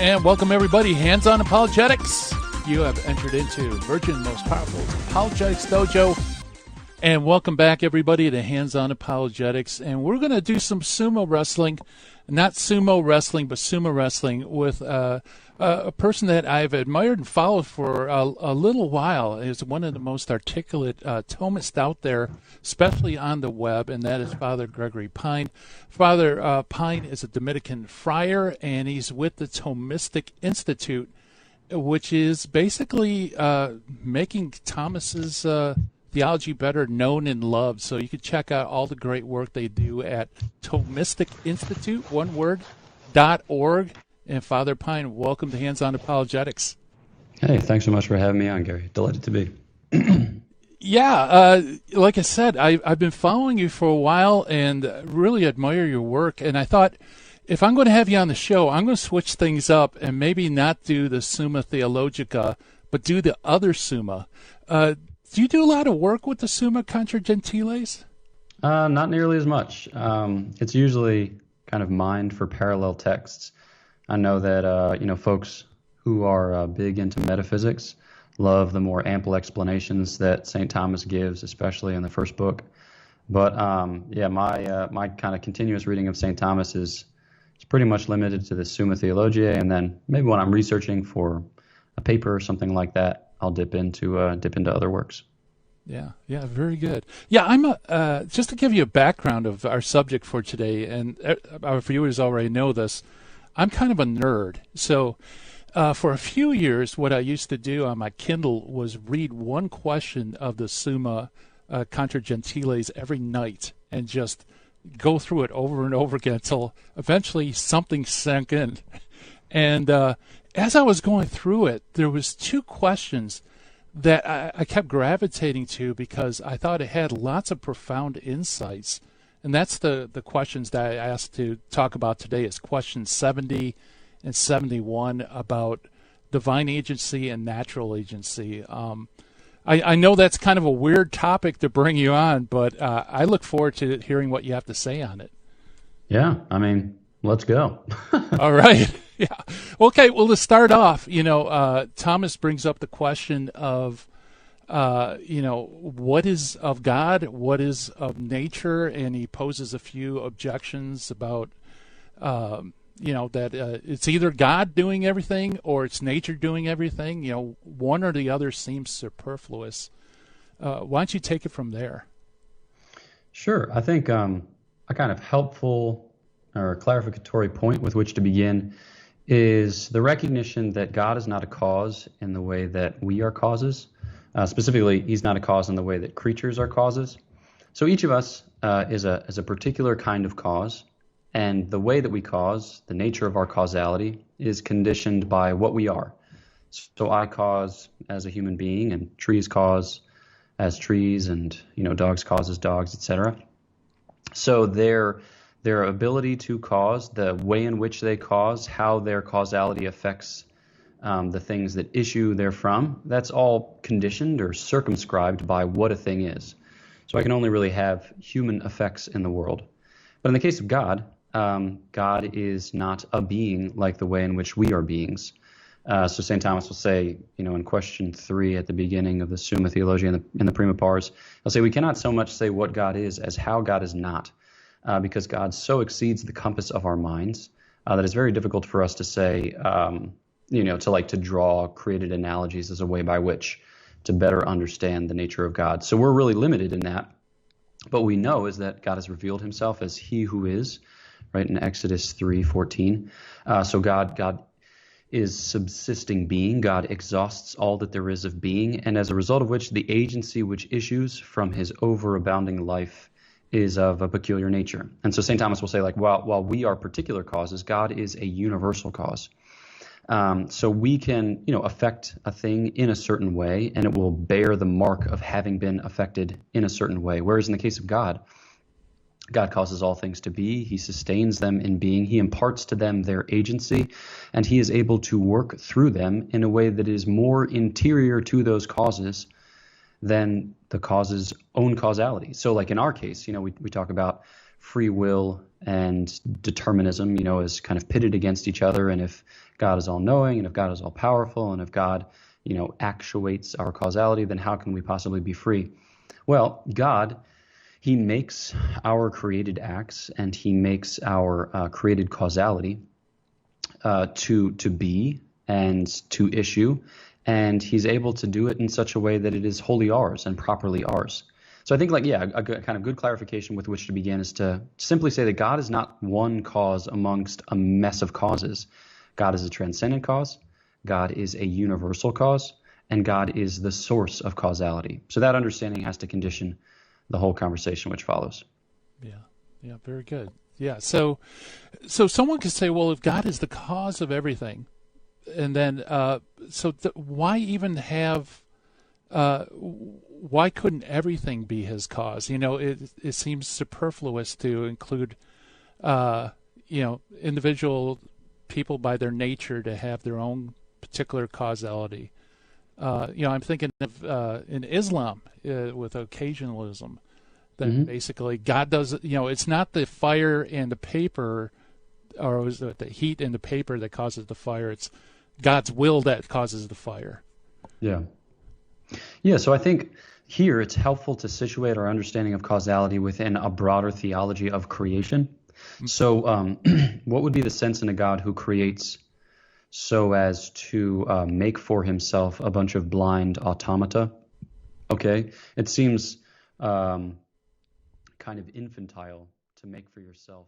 And welcome everybody, Hands-On Apologetics. You have entered into Virgin Most Powerful Apologetics Dojo. And welcome back everybody to Hands-On Apologetics. And we're going to do some sumo wrestling, not sumo wrestling, but sumo wrestling with a person that I've admired and followed for a little while. Is one of the most articulate Thomists out there, especially on the web, and that is Father Gregory Pine. Father Pine is a Dominican friar, and he's with the Thomistic Institute, which is basically making Thomas's theology better known and loved. So you can check out all the great work they do at Thomistic Institute, one word, .org. And Father Pine, welcome to Hands-On Apologetics. Hey, thanks so much for having me on, Gary. Delighted to be. Yeah, like I said, I've been following you for a while and really admire your work. And I thought, if I'm going to have you on the show, I'm going to switch things up and maybe not do the Summa Theologica, but do the other Summa. Do you do a lot of work with the Summa Contra Gentiles? Not nearly as much. It's usually kind of mined for parallel texts. I know that folks who are big into metaphysics love the more ample explanations that Saint Thomas gives, especially in the first book. But my kind of continuous reading of Saint Thomas is pretty much limited to the Summa Theologica, and then maybe when I'm researching for a paper or something like that, I'll dip into other works. Yeah, very good. Yeah, I'm just to give you a background of our subject for today, and our viewers already know this. I'm kind of a nerd, so for a few years, what I used to do on my Kindle was read one question of the Summa Contra Gentiles every night, and just go through it over and over again until eventually something sank in. And as I was going through it, there was two questions that I kept gravitating to because I thought it had lots of profound insights. And that's the questions that I asked to talk about today is questions 70 and 71 about divine agency and natural agency. I know that's kind of a weird topic to bring you on, but I look forward to hearing what you have to say on it. Yeah, I mean, let's go. All right. Yeah. Okay. Well, to start off, Thomas brings up the question of, what is of God, what is of nature, and he poses a few objections about, that it's either God doing everything or it's nature doing everything. One or the other seems superfluous. Why don't you take it from there? Sure. I think a kind of helpful or clarificatory point with which to begin is the recognition that God is not a cause in the way that we are causes. Specifically, he's not a cause in the way that creatures are causes. So each of us is a particular kind of cause, and the way that we cause, the nature of our causality, is conditioned by what we are. So I cause as a human being, and trees cause as trees, and dogs cause as dogs, etc. So their ability to cause, the way in which they cause, how their causality affects the things that issue therefrom, that's all conditioned or circumscribed by what a thing is. So I can only really have human effects in the world. But in the case of God, God is not a being like the way in which we are beings. So St. Thomas will say, in question 3 at the beginning of the Summa Theologica in the Prima Pars, he'll say, we cannot so much say what God is as how God is not, because God so exceeds the compass of our minds that it's very difficult for us to say, to draw created analogies as a way by which to better understand the nature of God. So we're really limited in that. But we know is that God has revealed himself as he who is, right, in Exodus 3:14. So God is subsisting being. God exhausts all that there is of being, and as a result of which the agency which issues from his overabounding life is of a peculiar nature. And so St. Thomas will say, while we are particular causes, God is a universal cause. So we can, affect a thing in a certain way, and it will bear the mark of having been affected in a certain way. Whereas in the case of God, God causes all things to be. He sustains them in being. He imparts to them their agency, and he is able to work through them in a way that is more interior to those causes than the cause's own causality. So like in our case, we talk about free will and determinism, is kind of pitted against each other. And if God is all-knowing, and if God is all-powerful, and if God, actuates our causality, then how can we possibly be free? Well, God, he makes our created acts, and he makes our created causality to be and to issue, and he's able to do it in such a way that it is wholly ours and properly ours. So I think, a kind of good clarification with which to begin is to simply say that God is not one cause amongst a mess of causes. God is a transcendent cause, God is a universal cause, and God is the source of causality. So that understanding has to condition the whole conversation which follows. Yeah, very good. Yeah, so someone could say, well, if God is the cause of everything, and then why even have? Why couldn't everything be his cause? It seems superfluous to include, individual people by their nature to have their own particular causality. I'm thinking of in Islam with occasionalism, that basically God does, it's not the fire and the paper, or is it the heat and the paper that causes the fire? It's God's will that causes the fire. Yeah, so I think here it's helpful to situate our understanding of causality within a broader theology of creation. So what would be the sense in a God who creates so as to make for himself a bunch of blind automata? Okay, it seems kind of infantile to make for yourself